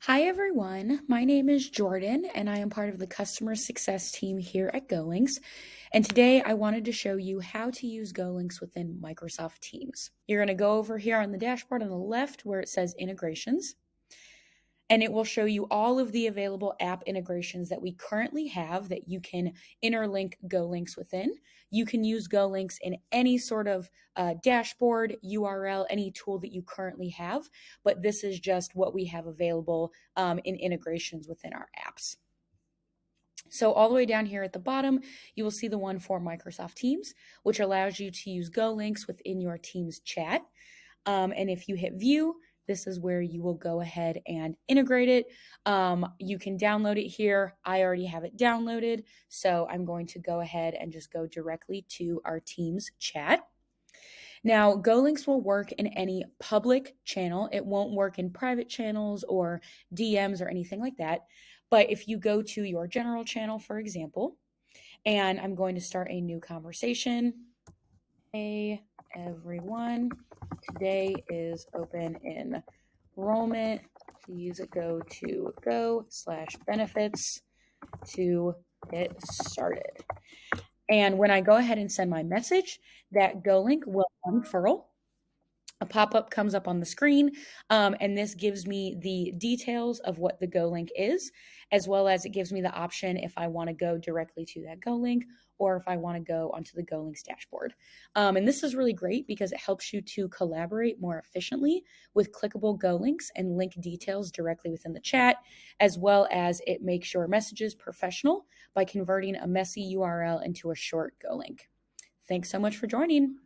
Hi everyone, my name is Jordan and I am part of the customer success team here at GoLinks. And today I wanted to show you how to use GoLinks within Microsoft Teams. You're going to go over here on the dashboard on the left where it says integrations, and it will show you all of the available app integrations that we currently have that you can interlink GoLinks within. You can use GoLinks in any sort of dashboard, URL, any tool that you currently have, but this is just what we have available in integrations within our apps. So all the way down here at the bottom, you will see the one for Microsoft Teams, which allows you to use GoLinks within your Teams chat. And if you hit view, this is where you will go ahead and integrate it. You can download it here. I already have it downloaded, so I'm going to go ahead and just go directly to our Teams chat. Now, GoLinks will work in any public channel. It won't work in private channels or DMs or anything like that. But if you go to your general channel, for example, and I'm going to start a new conversation. Hey, everyone. Today is open enrollment. Please go to go/benefits to get started. And when I go ahead and send my message, that Go link will unfurl. A pop-up comes up on the screen, and this gives me the details of what the Go link is, as well as it gives me the option if I want to go directly to that Go link or if I want to go onto the Go links dashboard. And this is really great because it helps you to collaborate more efficiently with clickable Go links and link details directly within the chat, as well as it makes your messages professional by converting a messy URL into a short Go link. Thanks so much for joining.